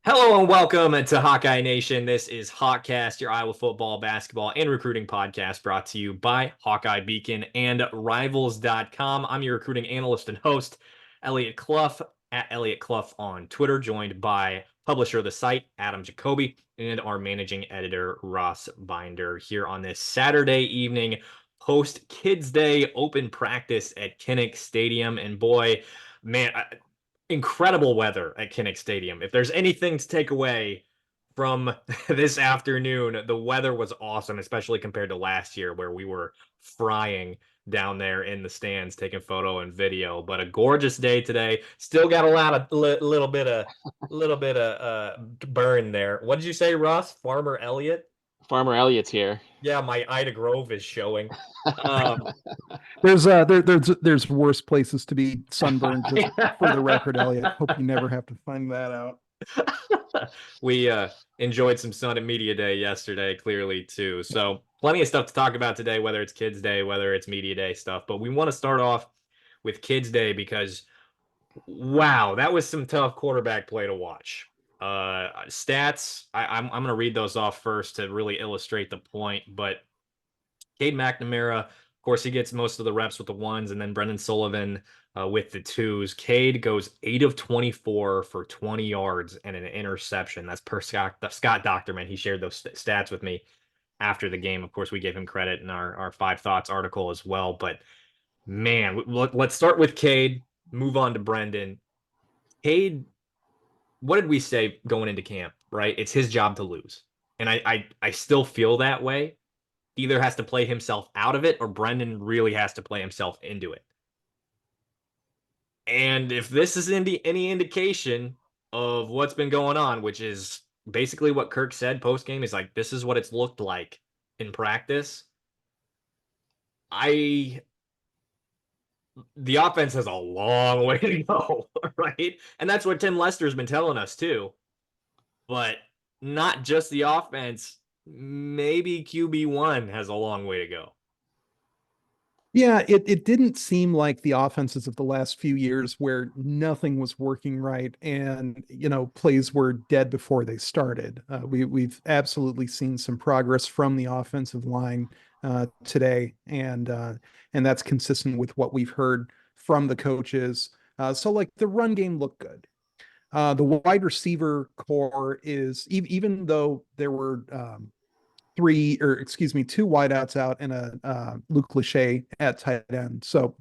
Hello and welcome to Hawkeye Nation. This is HawkCast, your Iowa football, basketball, and recruiting podcast brought to you by Hawkeye Beacon and Rivals.com. I'm your recruiting analyst and host, Eliot Clough, at Eliot Clough on Twitter, joined by publisher of the site, Adam Jacoby, and our managing editor, Ross Binder, here on this Saturday evening post Kids Day open practice at Kinnick Stadium. And boy, man, incredible weather at Kinnick Stadium. If there's anything to take away from this afternoon, the weather was awesome, especially compared to last year where we were frying down there in the stands taking photo and video. But a gorgeous day today. Still got a lot of little bit of burn there. What did you say, Russ? Farmer Elliott? Farmer Eliot's here. Yeah, my Ida Grove is showing. Um, there's worse places to be sunburned, just for the record, Elliot. Hope you never have to find that out. We enjoyed some sun at Media Day yesterday, clearly, too. So plenty of stuff to talk about today, whether it's Kids Day, whether it's Media Day stuff. But we want to start off with Kids Day because, wow, that was some tough quarterback play to watch. Stats, I'm going to read those off first to really illustrate the point. But Cade McNamara, of course, he gets most of the reps with the ones, and then Brendan Sullivan with the twos. Cade goes 8 of 24 for 20 yards and an interception. That's per Scott Docterman. He shared those stats with me after the game. Of course, we gave him credit in our Five Thoughts article as well. But man, let's start with Cade, move on to Brendan. Cade, what did we say going into camp, right? It's his job to lose. And I still feel that way. Either has to play himself out of it or Brendan really has to play himself into it. And if this is any indication of what's been going on, which is basically what Kirk said post game, is like, this is what it's looked like in practice. The offense has a long way to go, right? And that's what Tim Lester's been telling us too. But not just the offense. Maybe QB1 has a long way to go. Yeah, it didn't seem like the offenses of the last few years where nothing was working right and plays were dead before they started. We've absolutely seen some progress from the offensive line today, and that's consistent with what we've heard from the coaches. So like the run game looked good. The wide receiver core is even though there were two wideouts out and a Luke Lachey at tight end. So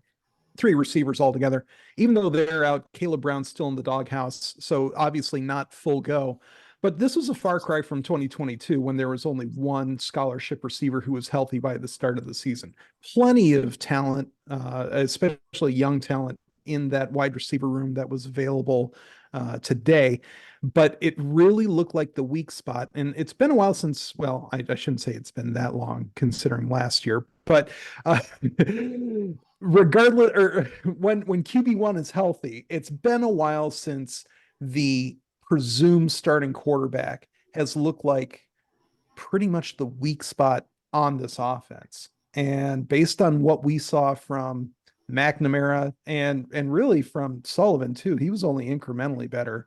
3 receivers altogether. Even though they're out, Caleb Brown's still in the doghouse. So obviously not full go. But this was a far cry from 2022 when there was only 1 scholarship receiver who was healthy by the start of the season. Plenty of talent, especially young talent, in that wide receiver room that was available today. But it really looked like the weak spot. And it's been a while since, well, I shouldn't say it's been that long considering last year, but regardless, or when QB1 is healthy, it's been a while since the presumed starting quarterback has looked like pretty much the weak spot on this offense. And based on what we saw from McNamara and really from Sullivan too, he was only incrementally better.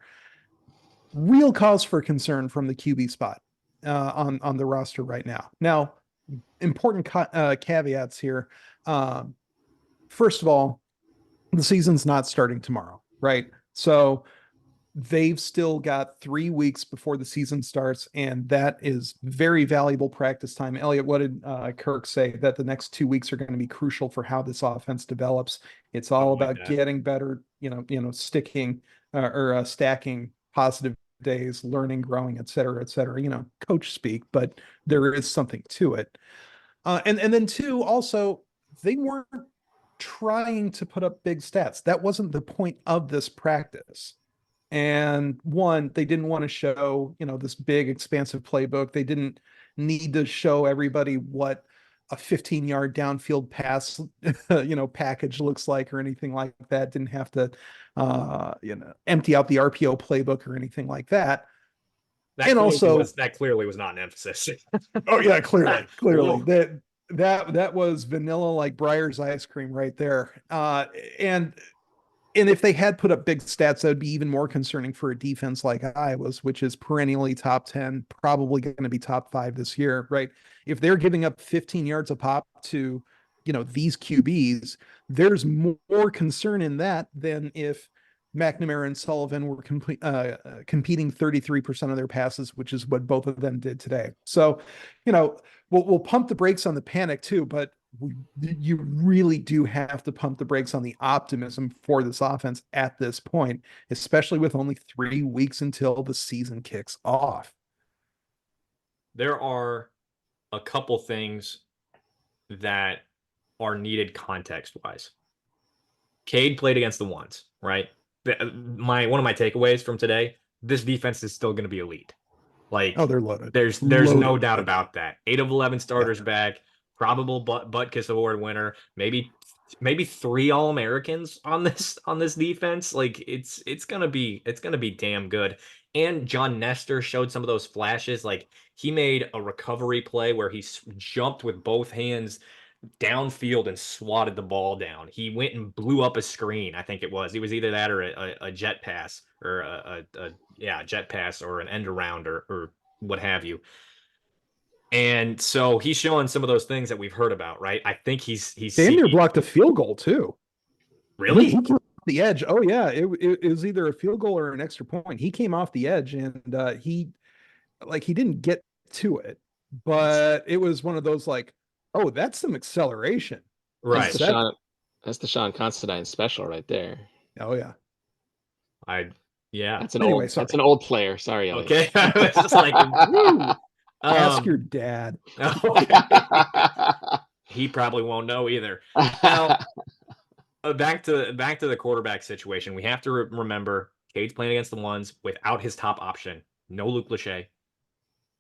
Real cause for concern from the QB spot on the roster right now. Now, important caveats here. First of all, the season's not starting tomorrow, right? So they've still got 3 weeks before the season starts, and that is very valuable practice time. Eliot, what did Kirk say? That the next 2 weeks are going to be crucial for how this offense develops. It's all about getting better, sticking or stacking positive days, learning, growing, et cetera, coach speak, but there is something to it. And then 2, also, they weren't trying to put up big stats. That wasn't the point of this practice. And 1, they didn't want to show, this big expansive playbook. They didn't need to show everybody what a 15-yard downfield pass, package looks like or anything like that. Didn't have to, empty out the RPO playbook or anything like that. That clearly was not an emphasis. Oh yeah, clearly that was vanilla like Breyer's ice cream right there. And And if they had put up big stats, that would be even more concerning for a defense like Iowa's, which is perennially top 10, probably going to be top 5 this year, right? If they're giving up 15 yards a pop to, these QBs, there's more concern in that than if McNamara and Sullivan were competing 33% of their passes, which is what both of them did today. So, we'll pump the brakes on the panic too, but you really do have to pump the brakes on the optimism for this offense at this point, especially with only 3 weeks until the season kicks off. There are a couple things that are needed context-wise. Cade played against the ones, right? One of my takeaways from today, this defense is still going to be elite. Oh, Like they're loaded. there's no doubt about that. 8 of 11 starters back, probable Butkus Award winner, maybe 3 All-Americans on this defense. Like it's gonna be damn good. And John Nestor showed some of those flashes. Like he made a recovery play where he jumped with both hands downfield and swatted the ball down. He went and blew up a screen. I think it was. It was either that or a jet pass or a jet pass or an end around or what have you. And so he's showing some of those things that we've heard about, right? I think he's damn near blocked a field goal too. Really? He came off the edge. Oh yeah, it was either a field goal or an extra point. He came off the edge and he didn't get to it, but it was one of those like, oh, that's some acceleration. Right. That's the Sean Constantine special right there. Oh yeah. That's an old player. Sorry, Eliot. Okay. I was just like, ask your dad. He probably won't know either. Now, back to the quarterback situation. We have to remember Cade's playing against the ones without his top option. No Luke Lachey.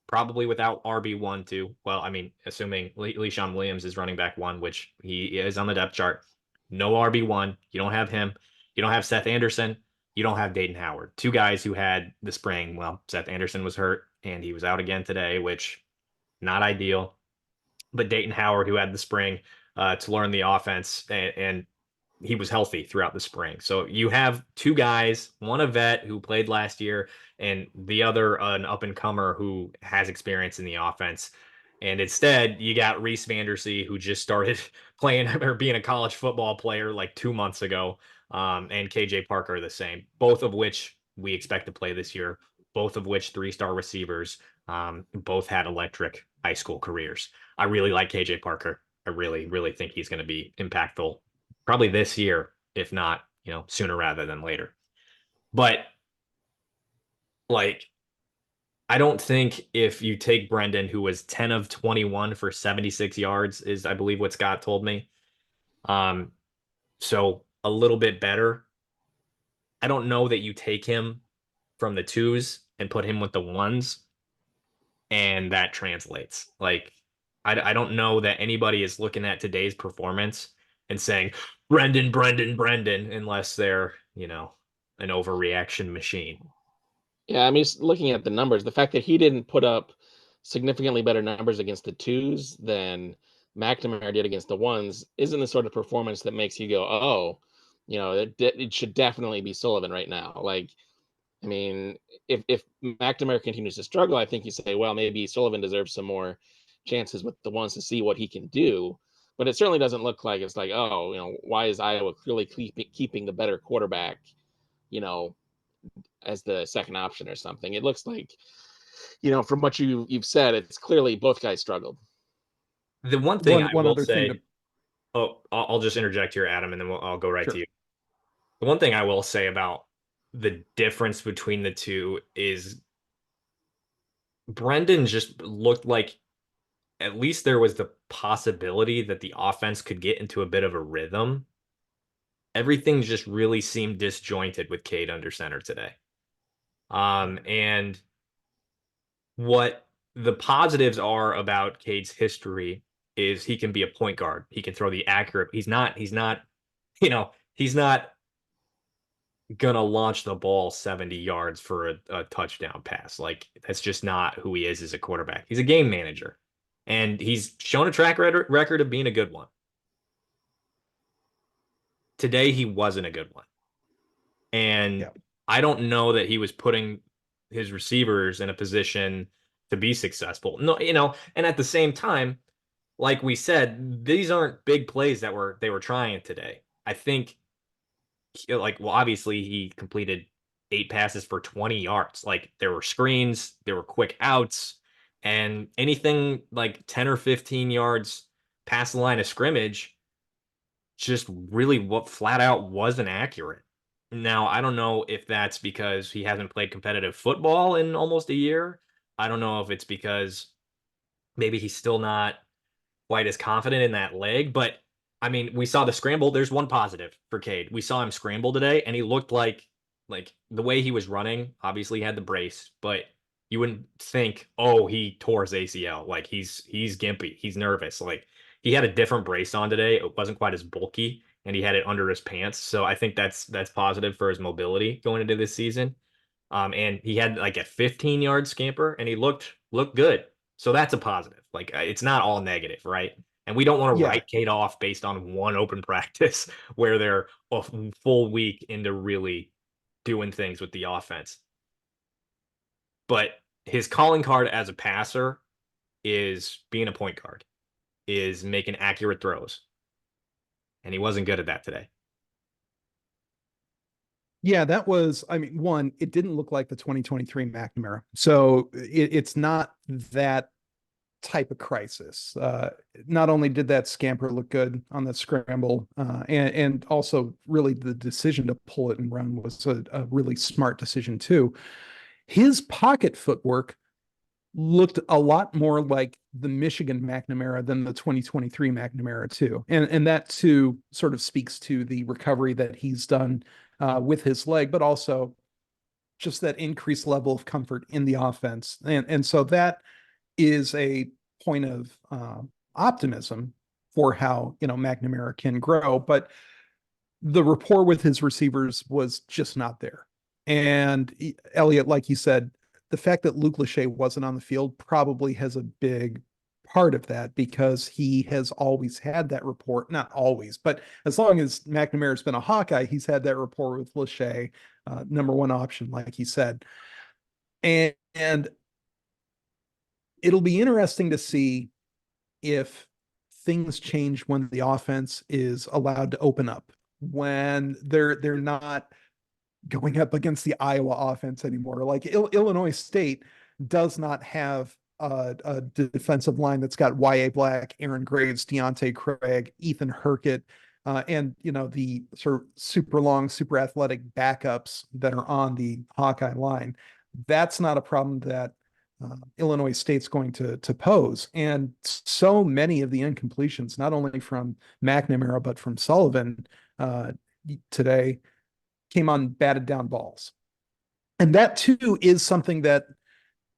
Probably without RB1 too. Well, I mean, assuming LeSean Williams is running back 1, which he is on the depth chart. No RB1. You don't have him. You don't have Seth Anderson. You don't have Dayton Howard. 2 guys who had the spring. Well, Seth Anderson was hurt and he was out again today, which not ideal. But Dayton Howard, who had the spring to learn the offense, and he was healthy throughout the spring. So you have 2 guys, one a vet who played last year, and the other an up-and-comer who has experience in the offense. And instead, you got Reese Vandersee, who just started playing or being a college football player like 2 months ago, and KJ Parker the same, both of which we expect to play this year, both of which 3-star receivers, both had electric high school careers. I really like KJ Parker. I really, really think he's going to be impactful probably this year, if not, sooner rather than later. But like, I don't think if you take Brendan, who was 10 of 21 for 76 yards, is I believe what Scott told me. So a little bit better. I don't know that you take him from the 2s and put him with the 1s, and that translates. Like, I don't know that anybody is looking at today's performance and saying Brendan, unless they're, an overreaction machine. Yeah, I mean, looking at the numbers, the fact that he didn't put up significantly better numbers against the 2s than McNamara did against the 1s isn't the sort of performance that makes you go, oh, it should definitely be Sullivan right now. Like, I mean, if McNamara continues to struggle, I think you say, well, maybe Sullivan deserves some more chances with the 1s to see what he can do. But it certainly doesn't look like it's like, oh, why is Iowa clearly keeping the better quarterback, as the second option or something? It looks like, from what you've said, it's clearly both guys struggled. The one thing I will say, I'll just interject here, Adam, and then I'll go right to you. The one thing I will say about the difference between the 2 is Brendan just looked like at least there was the possibility that the offense could get into a bit of a rhythm. Everything just really seemed disjointed with Cade under center today. And what the positives are about Cade's history is he can be a point guard. He can throw the accurate. He's not gonna launch the ball 70 yards for a touchdown pass. Like, that's just not who he is as a quarterback. He's a game manager, and he's shown a track record of being a good one. Today, he wasn't a good one. And Yeah. I don't know that he was putting his receivers in a position to be successful. No, and at the same time, like we said, these aren't big plays that they were trying today. I think well, obviously he completed 8 passes for 20 yards. Like there were screens, there were quick outs, and anything like 10 or 15 yards past the line of scrimmage just really what flat out wasn't accurate. Now, I don't know if that's because he hasn't played competitive football in almost a year. I don't know if it's because maybe he's still not quite as confident in that leg. But I mean, we saw the scramble. There's one positive for Cade. We saw him scramble today, and he looked like the way he was running. Obviously, he had the brace, but you wouldn't think, oh, he tore his ACL. Like he's gimpy. He's nervous. Like he had a different brace on today. It wasn't quite as bulky, and he had it under his pants. So I think that's positive for his mobility going into this season. And he had like a 15-yard scamper, and he looked good. So that's a positive. Like it's not all negative, right? And we don't want to Yeah. write Cade off based on one open practice where they're a full week into really doing things with the offense. But his calling card as a passer is being a point guard, is making accurate throws. And he wasn't good at that today. Yeah, that was, I mean, one, it didn't look like the 2023 McNamara. So it's not that type of crisis. Not only did that scamper look good on the scramble, and also really the decision to pull it and run was a really smart decision too. His pocket footwork looked a lot more like the Michigan McNamara than the 2023 McNamara too. And that too sort of speaks to the recovery that he's done with his leg, but also just that increased level of comfort in the offense. And so that is a point of optimism for how, McNamara can grow, but the rapport with his receivers was just not there. And Eliot, like you said, the fact that Luke Lachey wasn't on the field probably has a big part of that because he has always had that rapport. Not always, but as long as McNamara's been a Hawkeye, he's had that rapport with Lachey, number one option, like he said. And it'll be interesting to see if things change when the offense is allowed to open up, when they're not going up against the Iowa offense anymore. Like Illinois State does not have a defensive line that's got Y.A. Black, Aaron Graves, Deontay Craig, Ethan Herkett, and the sort of super long, super athletic backups that are on the Hawkeye line. That's not a problem that Illinois State's going to pose. And so many of the incompletions, not only from McNamara, but from Sullivan today, came on batted down balls. And that too is something that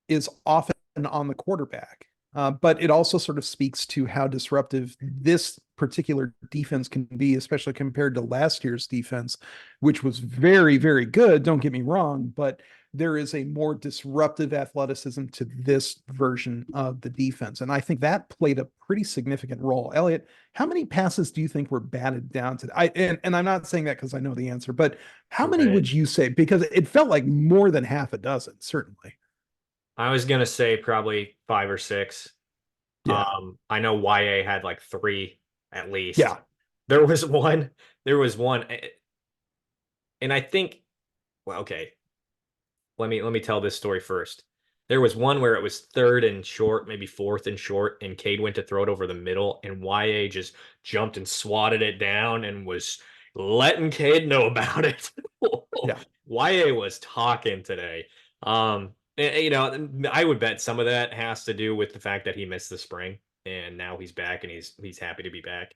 is often on the quarterback. But it also sort of speaks to how disruptive this particular defense can be, especially compared to last year's defense, which was very, very good. Don't get me wrong, but there is a more disruptive athleticism to this version of the defense. And I think that played a pretty significant role. Eliot, how many passes do you think were batted down today? And I'm not saying that because I know the answer, but how many would you say? Because it felt like more than half a dozen, certainly. I was gonna say probably 5 or 6. Yeah. I know YA had like 3 at least. Yeah. There was one, and I think, well, okay. Let me tell this story first. There was one where it was 3rd and short, maybe 4th and short, and Cade went to throw it over the middle, and YA just jumped and swatted it down and was letting Cade know about it. Yeah. YA was talking today. I would bet some of that has to do with the fact that he missed the spring, and now he's back and he's happy to be back.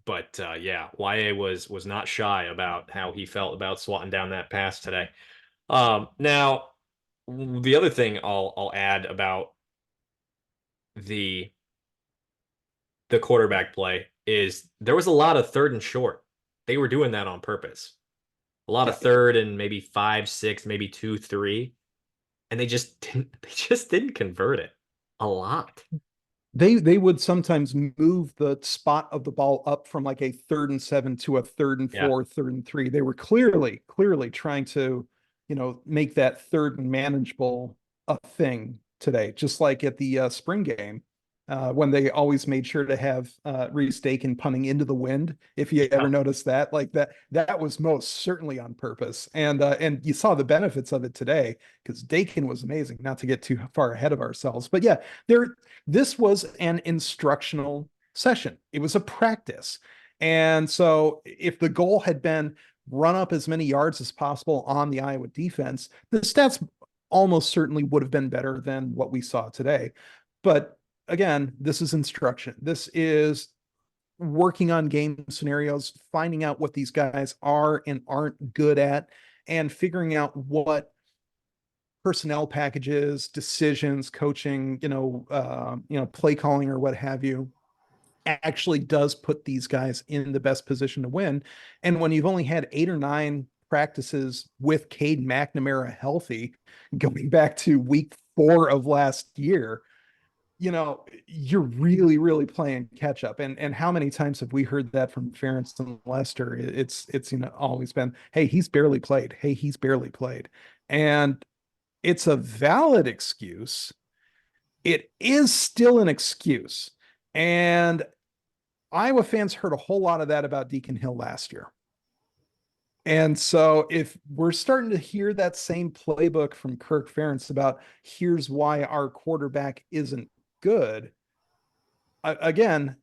But yeah, YA was not shy about how he felt about swatting down that pass today. Now, the other thing I'll add about the quarterback play is there was a lot of 3rd and short. They were doing that on purpose. A lot of 3rd and maybe 5, 6, maybe 2, 3, and they just didn't convert it a lot. They would sometimes move the spot of the ball up from like a 3rd and 7 to a 3rd and Yeah. 4, 3rd and 3. They were clearly trying to, make that 3rd and manageable a thing today, just like at the spring game. When they always made sure to have Rhys Dakin punting into the wind. If you ever noticed that, like that was most certainly on purpose. And you saw the benefits of it today because Dakin was amazing. Not to get too far ahead of ourselves, but yeah, this was an instructional session. It was a practice. And so if the goal had been run up as many yards as possible on the Iowa defense, the stats almost certainly would have been better than what we saw today. But again, this is instruction. This is working on game scenarios, finding out what these guys are and aren't good at, and figuring out what personnel packages, decisions, coaching, play calling or what have you, actually does put these guys in the best position to win. And when you've only had 8 or 9 practices with Cade McNamara healthy, going back to week 4 of last year, you're really, really playing catch up. And how many times have we heard that from Ferentz and Lester? It's always been, hey, he's barely played. Hey, he's barely played. And it's a valid excuse. It is still an excuse. And Iowa fans heard a whole lot of that about Deacon Hill last year. And so if we're starting to hear that same playbook from Kirk Ferentz about here's why our quarterback isn't good, again,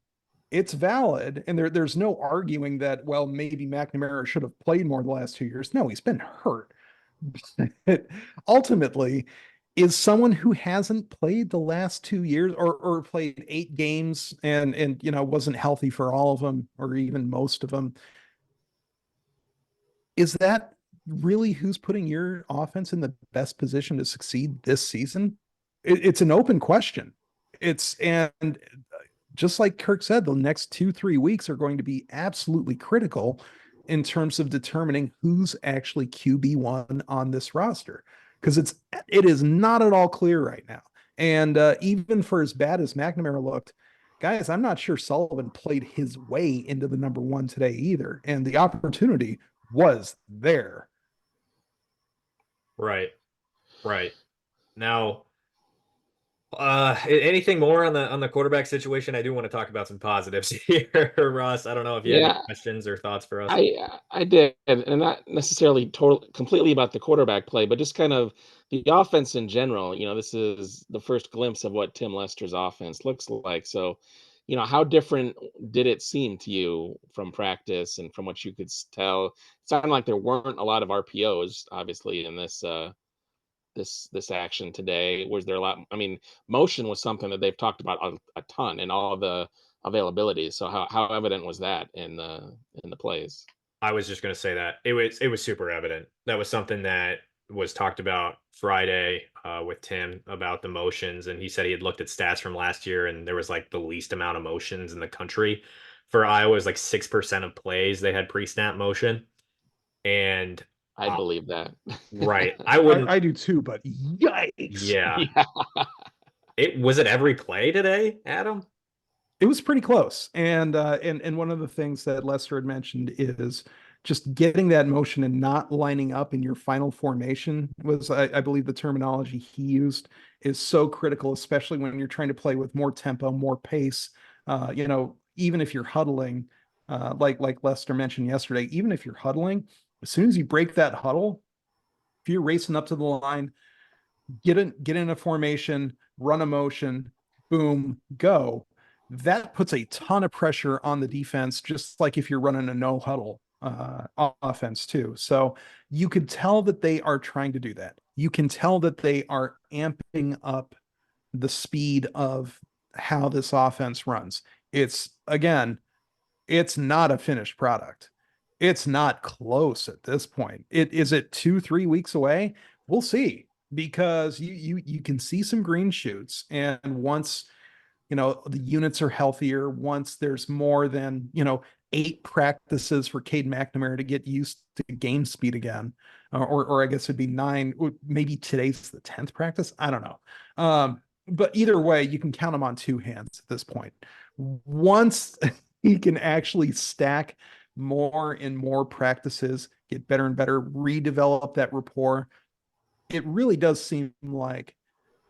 it's valid. And there's no arguing that, well, maybe McNamara should have played more the last 2 years. No, he's been hurt. But ultimately, is someone who hasn't played the last 2 years or played 8 games and wasn't healthy for all of them or even most of them, is that really who's putting your offense in the best position to succeed this season? It's an open question. And just like Kirk said, the next 2-3 weeks are going to be absolutely critical in terms of determining who's actually QB1 on this roster, because it is not at all clear right now. And even for as bad as McNamara looked, guys, I'm not sure Sullivan played his way into the number 1 today either. And the opportunity was there. Right. Now, anything more on the quarterback situation? I do want to talk about some positives here, Ross. I don't know if you had any questions or thoughts for us. I did, and not necessarily completely about the quarterback play, but just kind of the offense in general. This is the first glimpse of what Tim Lester's offense looks like. So, how different did it seem to you from practice and from what you could tell? It sounded like there weren't a lot of RPOs, obviously, in this this action today. Was there a lot? I mean, motion was something that they've talked about a ton in all the availability. So how evident was that in the plays? I was just going to say that it was super evident. That was something that was talked about Friday with Tim about the motions, and he said he had looked at stats from last year, and there was like the least amount of motions in the country. For Iowa, it was like 6% of plays they had pre-snap motion, and I believe that. Right, I wouldn't. I do too, but yikes! Yeah. Was it every play today, Adam? It was pretty close. And one of the things that Lester had mentioned is just getting that motion and not lining up in your final formation was, I believe the terminology he used is so critical, especially when you're trying to play with more tempo, more pace. Even if you're huddling, like Lester mentioned yesterday, even if you're huddling, as soon as you break that huddle, if you're racing up to the line, get in a formation, run a motion, boom, go. That puts a ton of pressure on the defense, just like if you're running a no huddle offense too. So you could tell that they are trying to do that. You can tell that they are amping up the speed of how this offense runs. It's not a finished product. It's not close at this point. Is it 2-3 weeks away? We'll see, because you can see some green shoots, and once the units are healthier, once there's more than 8 practices for Cade McNamara to get used to game speed again, or I guess it'd be 9. Maybe today's the 10th practice. I don't know. but either way, you can count him on two hands at this point. Once he can actually stack more and more practices, get better and better, redevelop that rapport, it really does seem like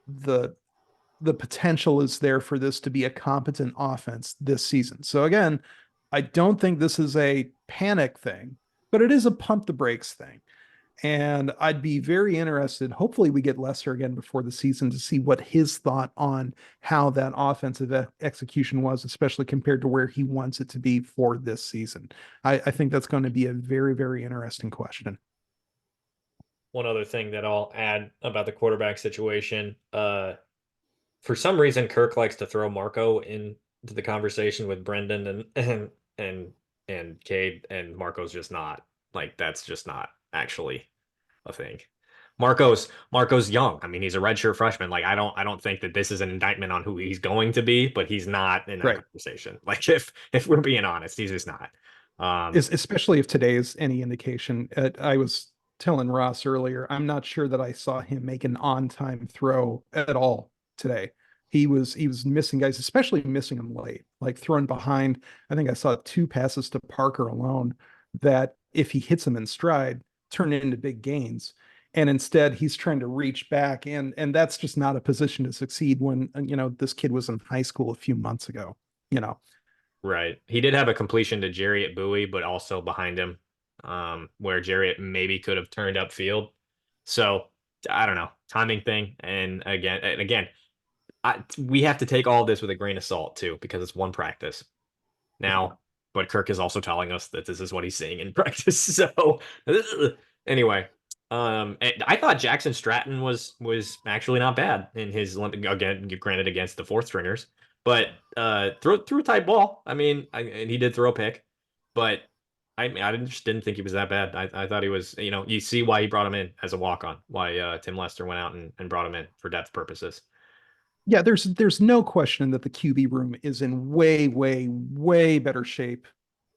the potential is there for this to be a competent offense this season. So again, I don't think this is a panic thing, but it is a pump the brakes thing. And I'd be very interested. Hopefully, we get Lester again before the season to see what his thought on how that offensive execution was, especially compared to where he wants it to be for this season. I think that's going to be a very, very interesting question. One other thing that I'll add about the quarterback situation, for some reason, Kirk likes to throw Marco into the conversation with Brendan and Cade, and Marco's just not. Like, that's just not actually a thing. Marco's young. I mean, he's a redshirt freshman. Like, I don't think that this is an indictment on who he's going to be, but he's not in that Right. conversation. Like, if we're being honest, he's just not. Especially if today is any indication. I was telling Ross earlier, I'm not sure that I saw him make an on-time throw at all today. He was missing guys, especially missing them late, like throwing behind. I think I saw 2 passes to Parker alone that if he hits them in stride, turn it into big gains. And instead he's trying to reach back, and that's just not a position to succeed when, you know, this kid was in high school a few months ago, you know. Right. He did have a completion to Jarriett Bowie, but also behind him, where Jarriett maybe could have turned upfield. So I don't know, timing thing. And again, we have to take all this with a grain of salt too, because it's one practice now. But Kirk is also telling us that this is what he's seeing in practice. So anyway, I thought Jackson Stratton was actually not bad in his, again, granted against the fourth stringers, but threw a tight ball. I mean, and he did throw a pick, but I just didn't think he was that bad. I thought he was, you know, you see why he brought him in as a walk-on, why Tim Lester went out and brought him in for depth purposes. Yeah, there's no question that the QB room is in way, way, way better shape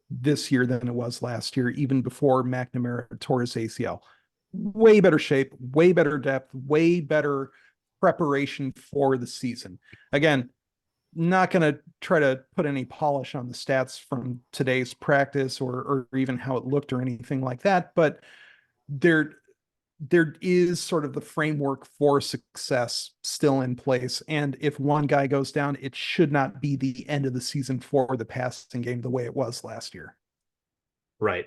this year than it was last year, even before McNamara tore his ACL. Way better shape, way better depth, way better preparation for the season. Again, not going to try to put any polish on the stats from today's practice or even how it looked or anything like that, but there is sort of the framework for success still in place. And if one guy goes down, it should not be the end of the season for the passing game the way it was last year. Right.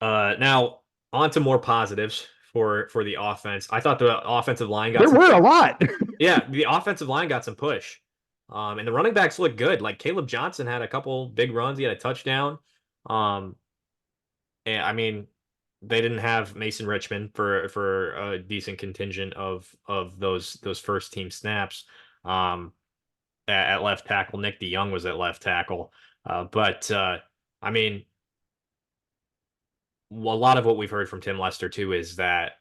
Now on to more positives for the offense. I thought the offensive line got there were a lot. Yeah, the offensive line got some push. And the running backs looked good. Like Caleb Johnson had a couple big runs. He had a touchdown. And I mean, they didn't have Mason Richmond for a decent contingent of those first team snaps. At left tackle, Nick DeYoung was at left tackle. But I mean, a lot of what we've heard from Tim Lester too is that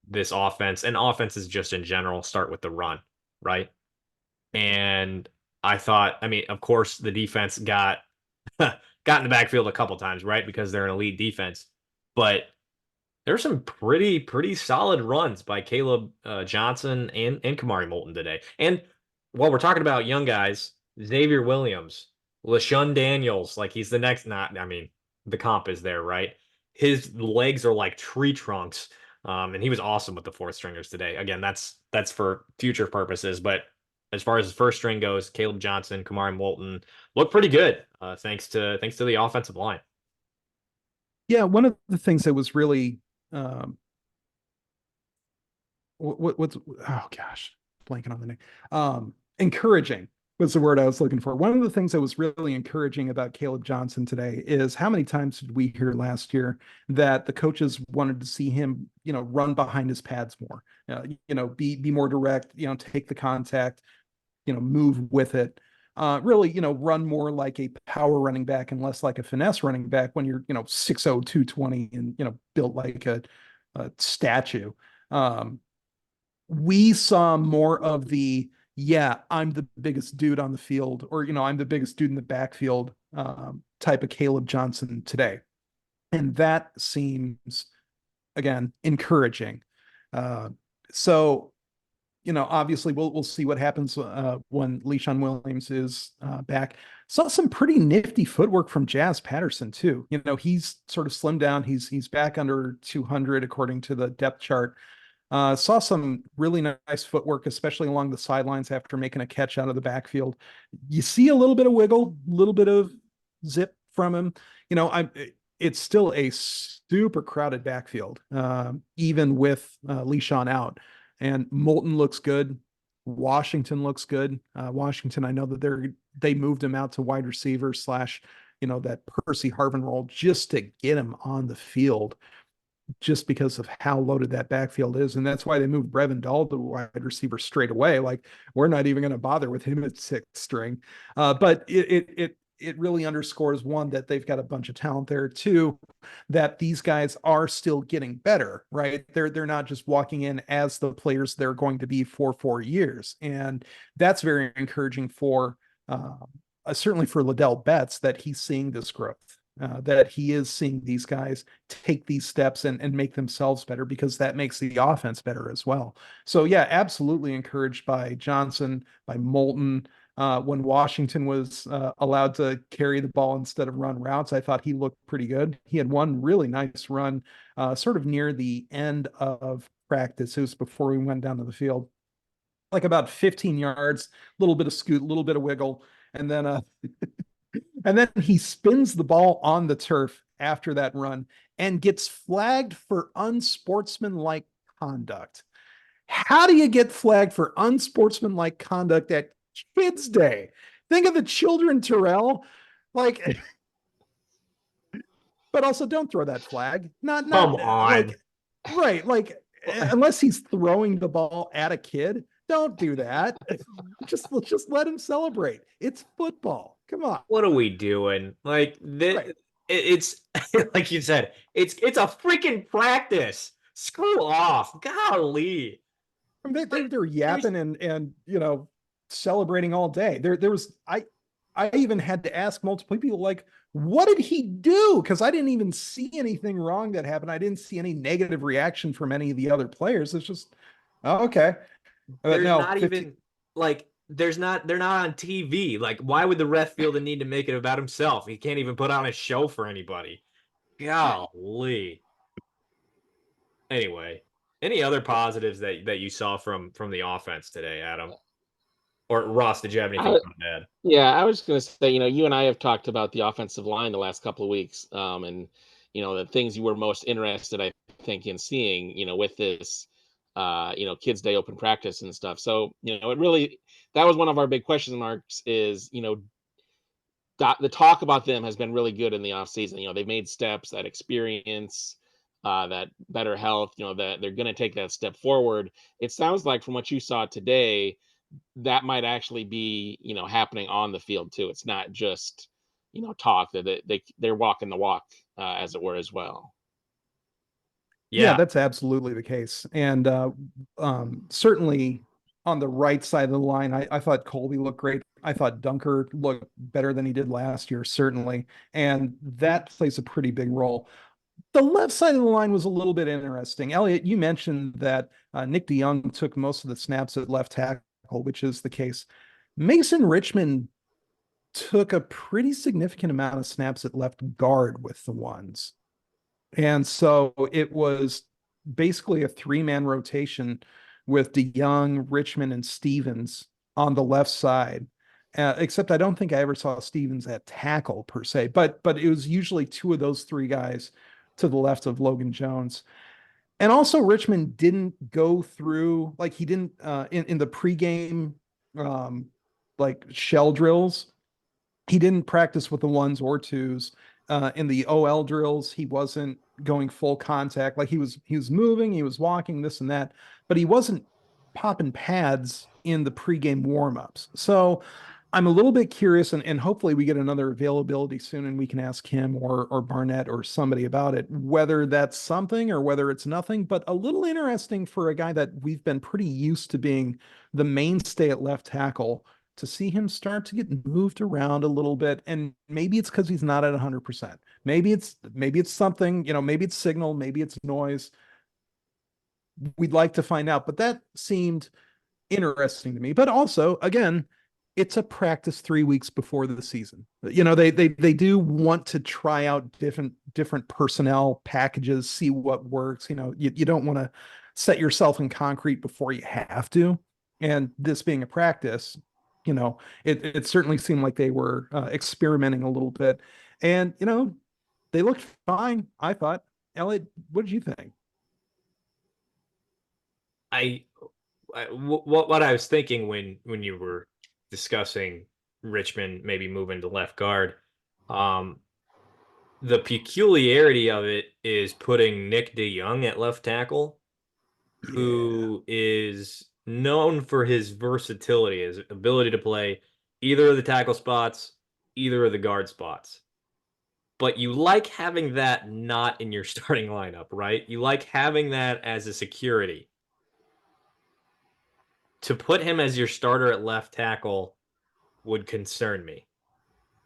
this offense, and offenses just in general, start with the run, right? And I thought, I mean, of course, the defense got in the backfield a couple times, right? Because they're an elite defense. But there's some pretty solid runs by Caleb Johnson and Kamari Moulton today. And while we're talking about young guys, Xavier Williams, LaShawn Daniels, like he's the next, not, I mean, the comp is there, right? His legs are like tree trunks. And he was awesome with the fourth stringers today. Again, that's for future purposes, but as far as the first string goes, Caleb Johnson, Kamari Moulton look pretty good, thanks to the offensive line. Yeah, one of the things that was really what's oh gosh, blanking on the name. Encouraging was the word I was looking for. One of the things that was really encouraging about Caleb Johnson today is how many times did we hear last year that the coaches wanted to see him, you know, run behind his pads more, you know, be more direct, you know, take the contact, you know, move with it. Really, you know, run more like a power running back and less like a finesse running back when you're, you know, 6'0", 220 and, you know, built like a statue. We saw more of the, yeah, I'm the biggest dude on the field, or, you know, I'm the biggest dude in the backfield type of Caleb Johnson today. And that seems, again, encouraging. So obviously we'll see what happens when Le'Shawn Williams is back. Saw some pretty nifty footwork from Jazz Patterson too. He's sort of slimmed down. He's back under 200 according to the depth chart. Saw some really nice footwork, especially along the sidelines after making a catch out of the backfield. You see a little bit of wiggle, a little bit of zip from him. It's still a super crowded backfield, even with Le'Shawn out. And Moulton looks good. Washington looks good. Washington, I know that they moved him out to wide receiver / that Percy Harvin role just to get him on the field, just because of how loaded that backfield is. And that's why they moved Brevin Dahl to wide receiver straight away. Like, we're not even going to bother with him at 6th string. But it really underscores, one, that they've got a bunch of talent there, two, that these guys are still getting better, right? They're not just walking in as the players they're going to be for 4 years. And that's very encouraging for certainly for Liddell Betts, that he's seeing this growth, that he is seeing these guys take these steps and make themselves better, because that makes the offense better as well. So yeah, absolutely encouraged by Johnson, by Moulton. When Washington was allowed to carry the ball instead of run routes, I thought he looked pretty good. He had one really nice run sort of near the end of practice. It was before we went down to the field, like about 15 yards, a little bit of scoot, a little bit of wiggle. And then and then he spins the ball on the turf after that run and gets flagged for unsportsmanlike conduct. How do you get flagged for unsportsmanlike conduct at Kids Day? Think of the children, Terrell. Like, but also don't throw that flag. Not Come on. Right. Like, unless he's throwing the ball at a kid, don't do that. just let him celebrate. It's football. Come on. What are we doing? Like, Right. it's like you said, it's a freaking practice. Screw off. Golly. They're yapping and celebrating all day. There was I even had to ask multiple people, like, what did he do? Because I didn't even see anything wrong that happened. I didn't see any negative reaction from any of the other players. It's just, oh, okay. There's No, not 50, even like they're not on TV. Like, why would the ref feel the need to make it about himself? He can't even put on a show for anybody. Golly. Anyway, any other positives that you saw from the offense today, Adam? Or Ross, did you have anything to add? Yeah, I was just going to say, you and I have talked about the offensive line the last couple of weeks, and the things you were most interested, I think, in seeing, with this, Kids Day open practice and stuff. So, it really, that was one of our big question marks. Is the talk about them has been really good in the off season. They've made steps, that experience, that better health. That they're going to take that step forward. It sounds like, from what you saw today, that might actually be happening on the field too. It's not just talk, that they're walking the walk, as it were, as well. Yeah, that's absolutely the case. And certainly on the right side of the line, I thought Colby looked great. I thought Dunker looked better than he did last year, certainly, and that plays a pretty big role. The left side of the line was a little bit interesting. Eliot, you mentioned that Nick DeYoung took most of the snaps at left tackle, which is the case. Mason Richmond took a pretty significant amount of snaps at left guard with the ones. And so it was basically a 3-man rotation with DeYoung, Richmond, and Stevens on the left side. Except I don't think I ever saw Stevens at tackle per se, but it was usually 2 of those 3 guys to the left of Logan Jones. And also Richmond didn't go through, like, he didn't in the pregame like shell drills, he didn't practice with the 1s or 2s. In the OL drills, he wasn't going full contact. Like, he was moving, he was walking, this and that, but he wasn't popping pads in the pregame warmups. So I'm a little bit curious, and hopefully we get another availability soon and we can ask him or Barnett or somebody about it, whether that's something or whether it's nothing. But a little interesting for a guy that we've been pretty used to being the mainstay at left tackle, to see him start to get moved around a little bit. And maybe it's because he's not at 100%. Maybe it's something, maybe it's signal, maybe it's noise. We'd like to find out, but that seemed interesting to me. But also, again, it's a practice 3 weeks before the season. They do want to try out different personnel packages, see what works. You don't want to set yourself in concrete before you have to. And this being a practice, it certainly seemed like they were experimenting a little bit. And they looked fine, I thought. Eliot, what did you think? What I was thinking when you were discussing Richmond maybe moving to left guard, the peculiarity of it is putting Nick DeYoung at left tackle, who is known for his versatility, his ability to play either of the tackle spots, either of the guard spots. But you like having that not in your starting lineup, right? You like having that as a security. To put him as your starter at left tackle would concern me.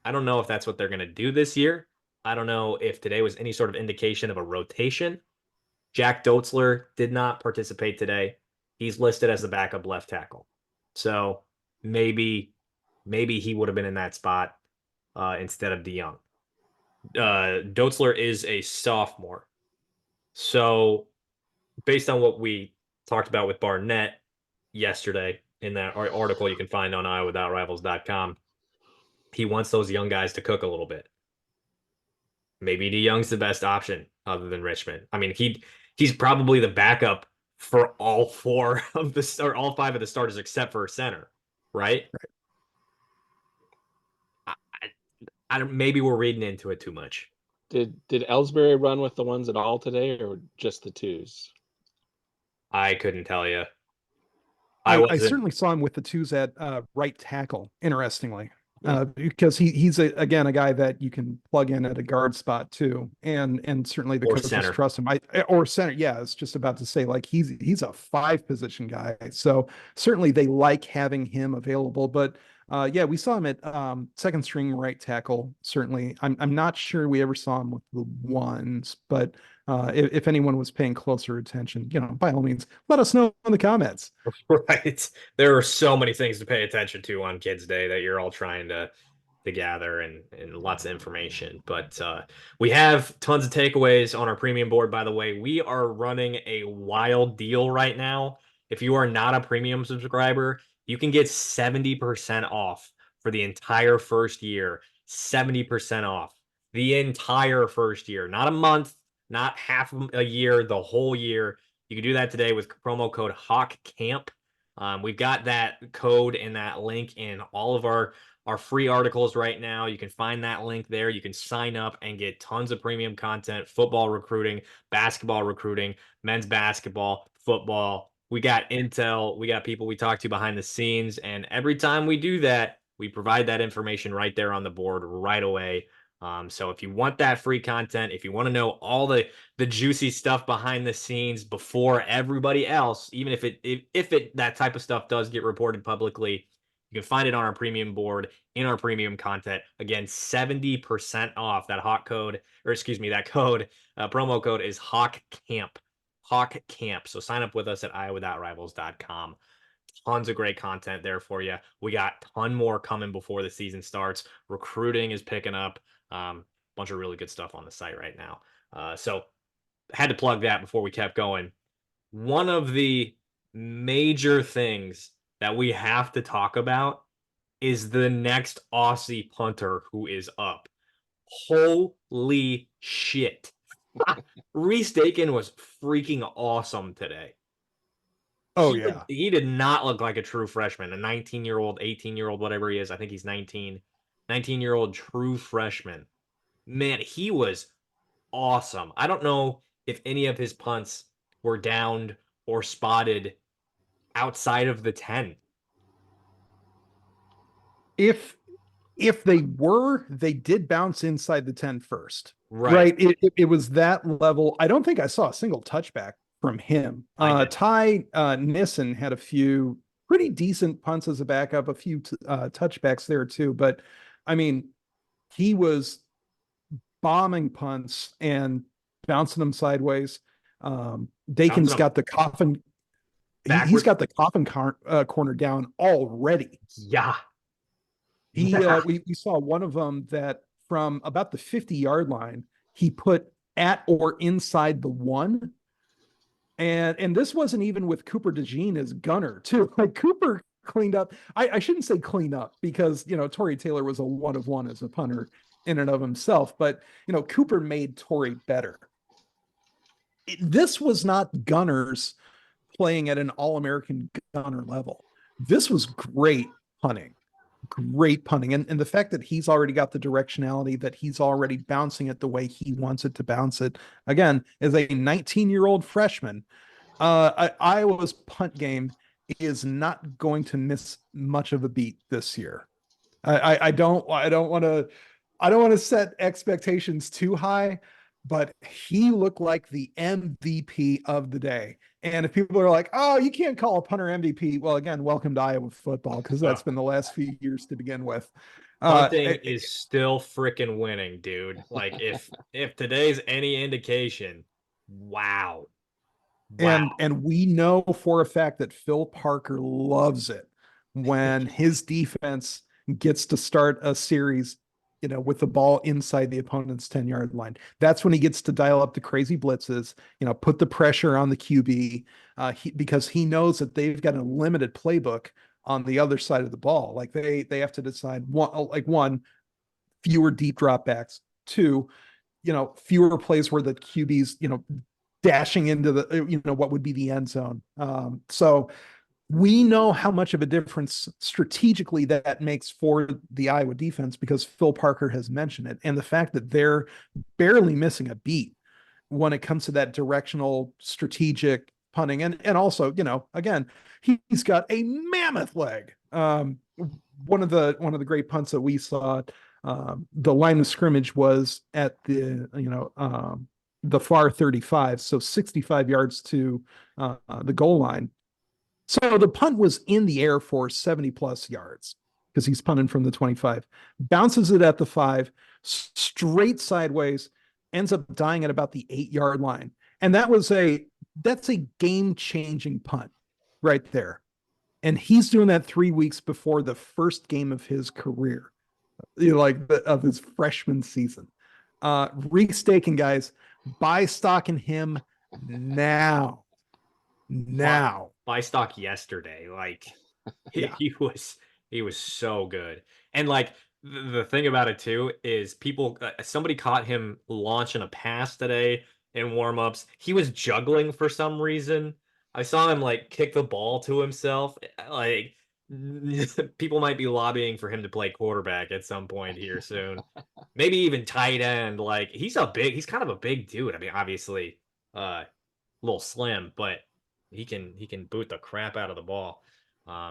I don't know if that's what they're going to do this year. I don't know if today was any sort of indication of a rotation. Jack Dotzler did not participate today. He's listed as the backup left tackle. So maybe he would have been in that spot instead of DeYoung. Dotzler is a sophomore. So based on what we talked about with Barnett yesterday in that article you can find on iowawithout.rivals.com, he wants those young guys to cook a little bit. Maybe DeYoung's the best option other than Richmond. I mean, he's probably the backup for all four of the or all five of the starters except for center, right? I don't. Maybe we're reading into it too much. Did Ellsbury run with the ones at all today, or just the twos? I couldn't tell you. I certainly saw him with the twos at right tackle, interestingly, because he's a guy that you can plug in at a guard spot too, and certainly the coaches trust him. Or center, yeah, I was just about to say, like, he's a 5 position guy, so certainly they like having him available. But yeah, we saw him at second string right tackle. Certainly, I'm not sure we ever saw him with the ones, but if anyone was paying closer attention, by all means, let us know in the comments. Right. There are so many things to pay attention to on Kids Day that you're all trying to gather and lots of information. But we have tons of takeaways on our premium board, by the way. We are running a wild deal right now. If you are not a premium subscriber, you can get 70% off for the entire first year. 70% off the entire first year, not a month, not half a year, the whole year. You can do that today with promo code HawkCamp. We've got that code and that link in all of our free articles right now. You can find that link there. You can sign up and get tons of premium content, football recruiting, basketball recruiting, men's basketball, football. We got intel. We got people we talk to behind the scenes. And every time we do that, we provide that information right there on the board right away. So if you want that free content, if you want to know all the juicy stuff behind the scenes before everybody else, even if that type of stuff does get reported publicly, you can find it on our premium board in our premium content. Again, 70% off. That code, promo code is HawkCamp. HawkCamp. So sign up with us at iowawithout.rivals.com. Tons of great content there for you. We got a ton more coming before the season starts. Recruiting is picking up. Bunch of really good stuff on the site right now. So had to plug that before we kept going. One of the major things that we have to talk about is the next Aussie punter who is up. Holy shit. Rhys Dakin was freaking awesome today. He did not look like a true freshman, a 19-year-old, 18-year-old, whatever he is. I think he's 19. 19-year-old true freshman. Man, he was awesome. I don't know if any of his punts were downed or spotted outside of the 10. If they were, they did bounce inside the 10 first. Right. It was that level. I don't think I saw a single touchback from him. Ty Nissen had a few pretty decent punts as a backup, a few touchbacks there too. But I mean, he was bombing punts and bouncing them sideways. Dakin's got the coffin. He's got the coffin corner down already. Yeah. We saw one of them that from about the 50-yard line, he put at or inside the 1. And this wasn't even with Cooper DeJean as gunner, too. Like Cooper cleaned up. I shouldn't say clean up because, Torrey Taylor was a 1 of 1 as a punter in and of himself. But, Cooper made Torrey better. This was not gunners playing at an All-American gunner level. This was great punting. And the fact that he's already got the directionality, that he's already bouncing it the way he wants it to bounce it, again, as a 19-year-old freshman, Iowa's punt game is not going to miss much of a beat this year. I don't want to set expectations too high, but he looked like the MVP of the day. And if people are like, oh, you can't call a punter MVP, well, again, welcome to Iowa football, because that's been the last few years to begin with. Punting is still freaking winning, dude. Like if today's any indication, wow. And we know for a fact that Phil Parker loves it when his defense gets to start a series, with the ball inside the opponent's 10-yard line. That's when he gets to dial up the crazy blitzes, put the pressure on the QB, because he knows that they've got a limited playbook on the other side of the ball. Like they have to decide one, fewer deep dropbacks, 2, fewer plays where the QB's, dashing into the, what would be the end zone. So we know how much of a difference strategically that makes for the Iowa defense, because Phil Parker has mentioned it. And the fact that they're barely missing a beat when it comes to that directional strategic punting. And also, again, he's got a mammoth leg. One of the great punts that we saw, the line of scrimmage was at the far 35, so 65 yards to the goal line. So the punt was in the air for 70 plus yards because he's punting from the 25, bounces it at the 5, straight sideways, ends up dying at about the 8-yard line. And that's a game-changing punt right there. And he's doing that 3 weeks before the first game of his career, of his freshman season. Rhys Dakin, guys, buy stock in him now. Buy stock yesterday. Like he was so good. And like the thing about it too is somebody caught him launching a pass today in warmups. He was juggling for some reason. I saw him like kick the ball to himself. Like people might be lobbying for him to play quarterback at some point here soon. Maybe even tight end. Like he's kind of a big dude. I mean, obviously a little slim, but he can boot the crap out of the ball.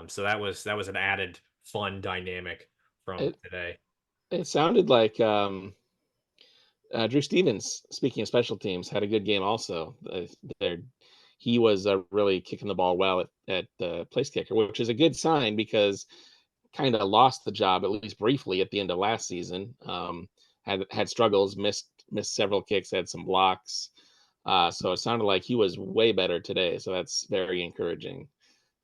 So that was an added fun dynamic from today. It sounded like Drew Stevens, speaking of special teams, had a good game also. He was really kicking the ball well at the place kicker, which is a good sign because kind of lost the job, at least briefly, at the end of last season. Had struggles, missed several kicks, had some blocks. So it sounded like he was way better today. So that's very encouraging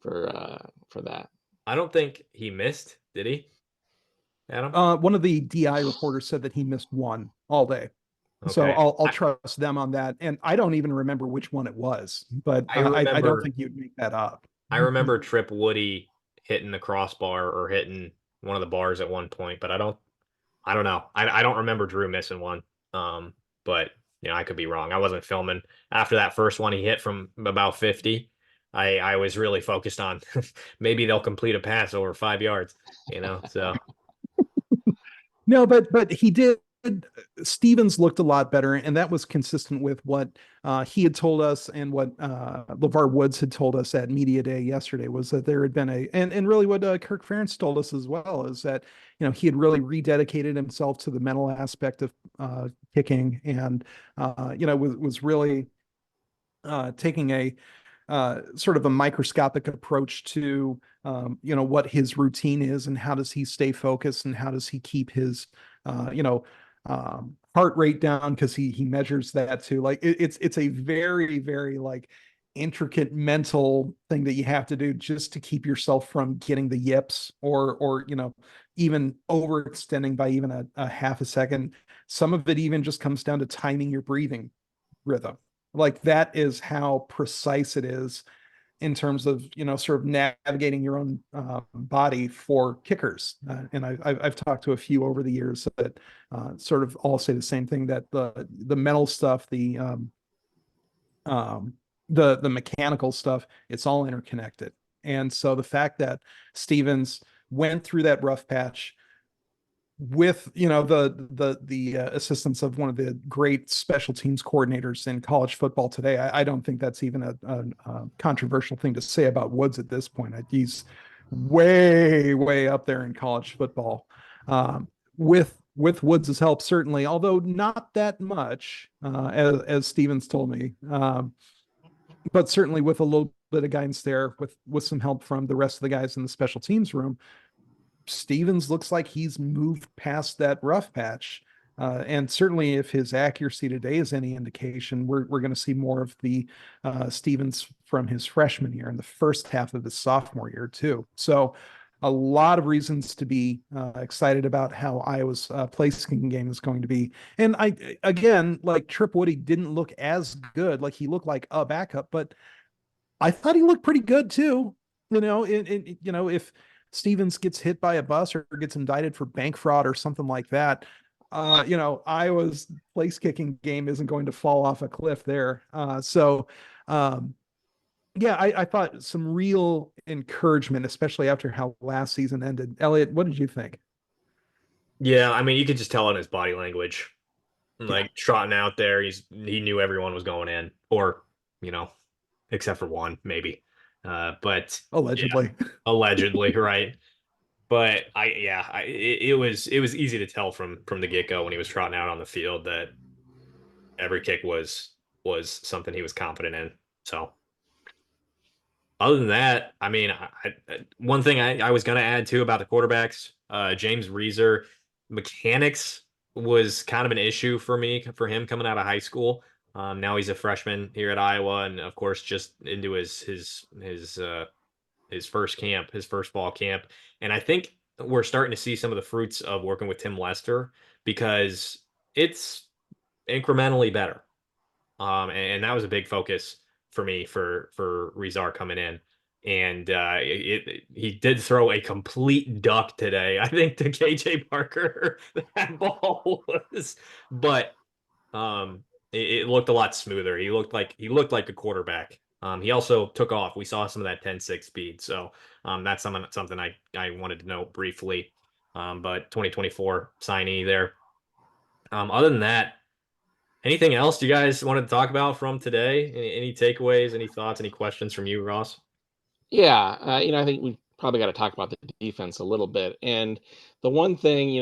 for that. I don't think he missed, did he, Adam? One of the DI reporters said that he missed one all day. Okay. So I'll trust them on that. And I don't even remember which one it was, but I don't think you'd make that up. I remember Trip Woody hitting the crossbar or hitting one of the bars at one point, but I don't know. I don't remember Drew missing one. But I could be wrong. I wasn't filming after that first one he hit from about 50. I was really focused on maybe they'll complete a pass over 5 yards, so. No, but he did. Stevens looked a lot better, and that was consistent with what he had told us and what LeVar Woods had told us at Media Day yesterday, was that there had been and really what Kirk Ferentz told us as well, is that he had really rededicated himself to the mental aspect of kicking, and was really taking a sort of a microscopic approach to what his routine is and how does he stay focused and how does he keep his heart rate down, because he measures that too. Like it's a very, very like intricate mental thing that you have to do just to keep yourself from getting the yips or even overextending by even a half a second. Some of it even just comes down to timing your breathing rhythm. Like that is how precise it is in terms of sort of navigating your own body for kickers. And I've talked to a few over the years that sort of all say the same thing, that the mental stuff, um, the mechanical stuff, it's all interconnected. And so the fact that Stevens went through that rough patch with the assistance of one of the great special teams coordinators in college football today, I don't think that's even a controversial thing to say about Woods at this point. He's way up there in college football, with Woods' help, certainly, although not that much, as Stevens told me, but certainly with a little bit of guidance there, with some help from the rest of the guys in the special teams room. Stevens looks like he's moved past that rough patch. And certainly if his accuracy today is any indication, we're going to see more of the Stevens from his freshman year and the first half of his sophomore year too. So a lot of reasons to be excited about how Iowa's place-kicking game is going to be. And again, like Trip Woody didn't look as good. Like he looked like a backup, but I thought he looked pretty good too. If Stevens gets hit by a bus or gets indicted for bank fraud or something like that, Iowa's place kicking game isn't going to fall off a cliff there. Yeah, I thought some real encouragement, especially after how last season ended. Eliot, what did you think? Yeah, I mean, you could just tell in his body language, Yeah, like trotting out there. He knew everyone was going in, or you know, except for one, maybe. But yeah, allegedly. allegedly, right? But it was easy to tell from the get go when he was trotting out on the field that every kick was something he was confident in. So other than that, I mean, one thing I was going to add too about the quarterbacks, James Reeser, mechanics was kind of an issue for him coming out of high school. Now he's a freshman here at Iowa, and of course, just into his first camp, his first fall camp. And I think we're starting to see some of the fruits of working with Tim Lester because it's incrementally better. And that was a big focus for me for Rizar coming in. And he did throw a complete duck today. I think to KJ Parker, that ball was, but it looked a lot smoother. He looked like a quarterback. He also took off. We saw some of that 10-6 speed. So that's something I wanted to note briefly. But 2024 signee there. Other than that, anything else you guys wanted to talk about from today? Any takeaways, any thoughts, any questions from you, Ross? Yeah, I think we probably got to talk about the defense a little bit. And the one thing,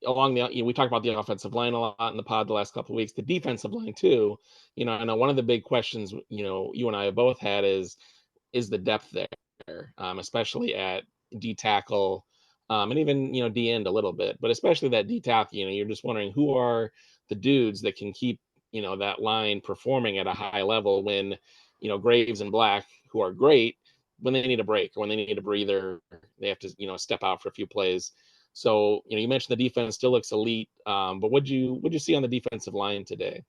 along we talked about the offensive line a lot in the pod the last couple of weeks, the defensive line too. I know one of the big questions, you and I have both had is the depth there, especially at D tackle, and even D end a little bit, but especially that D tackle. You're just wondering who are the dudes that can keep that line performing at a high level when Graves and Black, who are great, when they need a break or when they need a breather, they have to step out for a few plays. So you mentioned the defense still looks elite, but what'd you see on the defensive line today?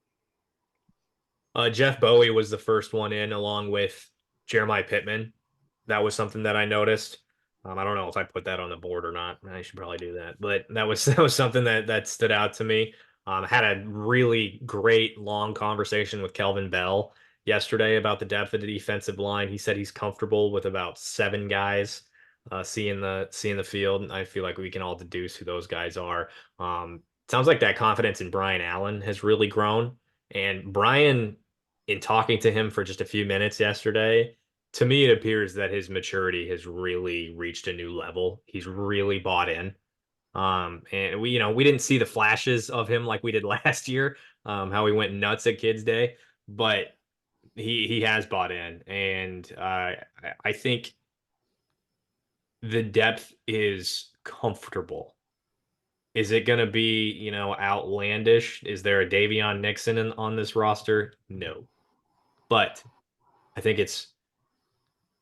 Jeff Bowie was the first one in, along with Jeremiah Pittman. That was something that I noticed. I don't know if I put that on the board or not. I should probably do that, but that was something that stood out to me. I had a really great long conversation with Kelvin Bell yesterday about the depth of the defensive line. He said he's comfortable with about 7 guys seeing the field. And I feel like we can all deduce who those guys are. Sounds like that confidence in Brian Allen has really grown. And Brian, in talking to him for just a few minutes yesterday, to me, it appears that his maturity has really reached a new level. He's really bought in. And we didn't see the flashes of him like we did last year, how he went nuts at Kids Day, but he has bought in, and I think the depth is comfortable. Is it going to be, outlandish? Is there a Davion Nixon on this roster? No. But I think it's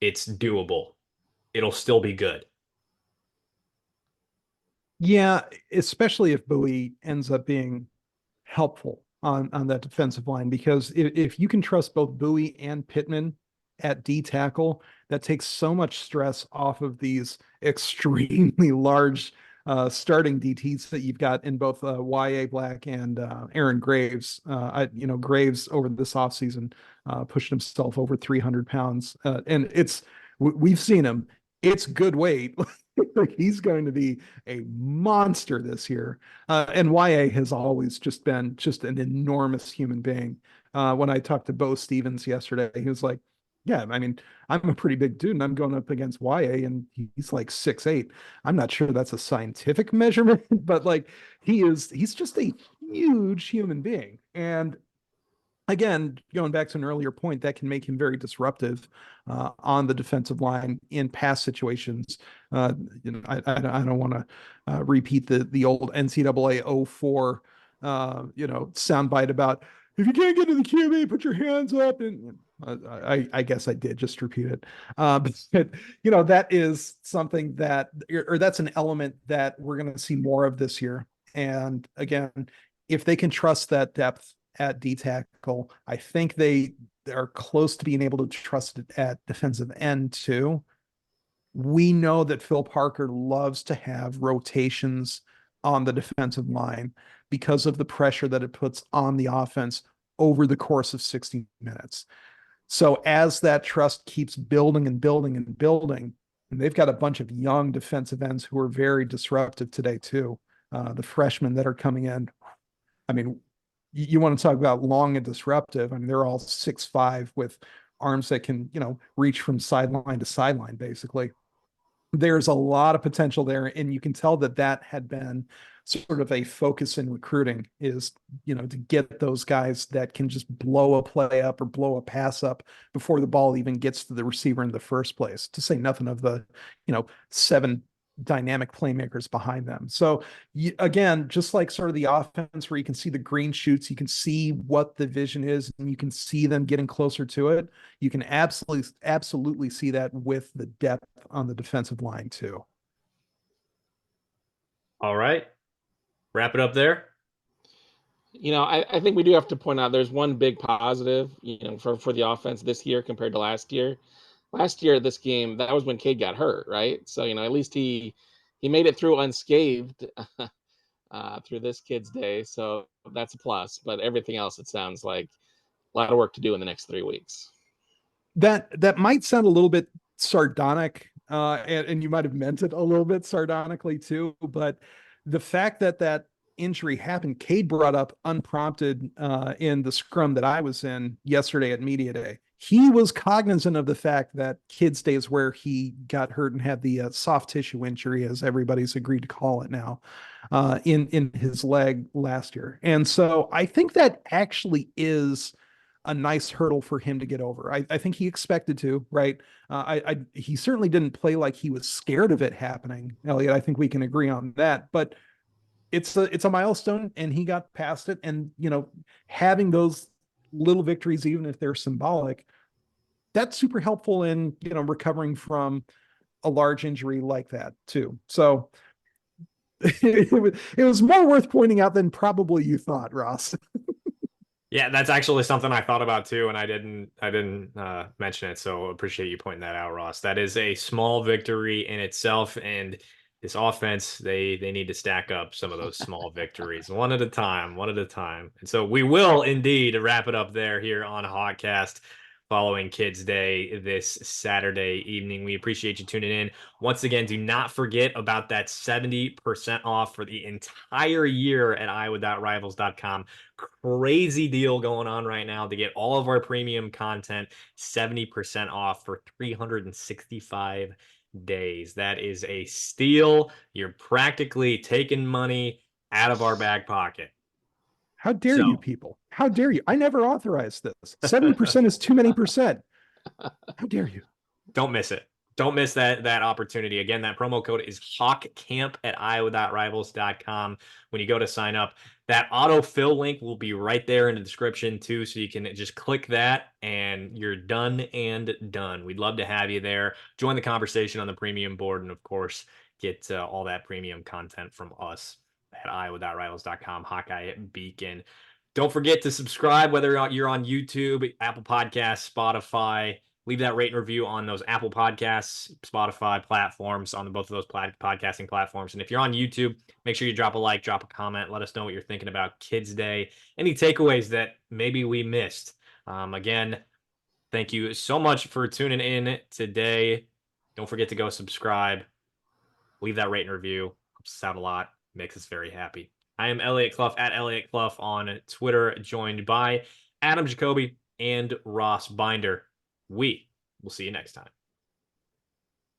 doable. It'll still be good. Yeah, especially if Bowie ends up being helpful on that defensive line, because if you can trust both Bowie and Pittman at D tackle, that takes so much stress off of these extremely large starting DTs that you've got in both YA Black and Aaron Graves. Graves over this offseason pushed himself over 300 pounds. And we've seen him. It's good weight. Like, he's going to be a monster this year. And YA has always just been just an enormous human being. When I talked to Bo Stevens yesterday, he was like, yeah, I mean, I'm a pretty big dude and I'm going up against YA and he's like 6'8". I'm not sure that's a scientific measurement, but like he's just a huge human being. And again, going back to an earlier point, that can make him very disruptive on the defensive line in pass situations. I don't want to repeat the old NCAA 04 soundbite about, if you can't get to the QB, put your hands up. And I guess I did just repeat it. But that is something or that's an element that we're going to see more of this year. And again, if they can trust that depth at D tackle, I think they are close to being able to trust it at defensive end too. We know that Phil Parker loves to have rotations on the defensive line because of the pressure that it puts on the offense over the course of 60 minutes. So as that trust keeps building and building and building, and they've got a bunch of young defensive ends who are very disruptive today too. The freshmen that are coming in, I mean, you want to talk about long and disruptive. I mean, they're all 6'5" with arms that can, reach from sideline to sideline, basically. There's a lot of potential there. And you can tell that had been sort of a focus in recruiting, is, to get those guys that can just blow a play up or blow a pass up before the ball even gets to the receiver in the first place, to say nothing of the, 7 dynamic playmakers behind them. So again, just like sort of the offense where you can see the green shoots, you can see what the vision is, and you can see them getting closer to it. You can absolutely see that with the depth on the defensive line too. All right. Wrap it up there. I think we do have to point out there's one big positive, for the offense this year compared to last year. Last year, this game, that was when Cade got hurt, right? So, at least he made it through unscathed through this kid's day. So that's a plus. But everything else, it sounds like a lot of work to do in the next 3 weeks. That might sound a little bit sardonic, and you might have meant it a little bit sardonically too. But the fact that injury happened, Cade brought up unprompted in the scrum that I was in yesterday at Media Day. He was cognizant of the fact that Kids Day is where he got hurt and had the soft tissue injury, as everybody's agreed to call it now, in his leg last year. And so I think that actually is a nice hurdle for him to get over. I think he expected to, right? He certainly didn't play like he was scared of it happening, Eliot. I think we can agree on that. But it's a milestone, and he got past it. And having those little victories, even if they're symbolic, that's super helpful in recovering from a large injury like that too. So it was more worth pointing out than probably you thought, Ross. Yeah, that's actually something I thought about too, and I didn't mention it. So appreciate you pointing that out, Ross. That is a small victory in itself, and this offense, they need to stack up some of those small victories one at a time. And so we will indeed wrap it up there here on HawkCast following Kids Day this Saturday evening. We appreciate you tuning in. Once again, do not forget about that 70% off for the entire year at iowa.rivals.com. Crazy deal going on right now to get all of our premium content, 70% off for 365 days. That is a steal. You're practically taking money out of our back pocket. How dare you people? How dare you? I never authorized this. 70% is too many percent. How dare you? Don't miss it. Don't miss that opportunity. Again, that promo code is HawkCamp at iowa.rivals.com. When you go to sign up, that autofill link will be right there in the description too, so you can just click that and you're done and done. We'd love to have you there. Join the conversation on the premium board, and of course, get all that premium content from us at iowa.rivals.com, Hawkeye Beacon. Don't forget to subscribe, whether you're on YouTube, Apple Podcasts, Spotify. Leave that rate and review on those Apple Podcasts, Spotify platforms, on both of those podcasting platforms. And if you're on YouTube, make sure you drop a like, drop a comment. Let us know what you're thinking about Kids Day. Any takeaways that maybe we missed. Again, thank you so much for tuning in today. Don't forget to go subscribe. Leave that rate and review. Helps us out a lot. Makes us very happy. I am Eliot Clough at Eliot Clough on Twitter, joined by Adam Jacoby and Ross Binder. We will see you next time.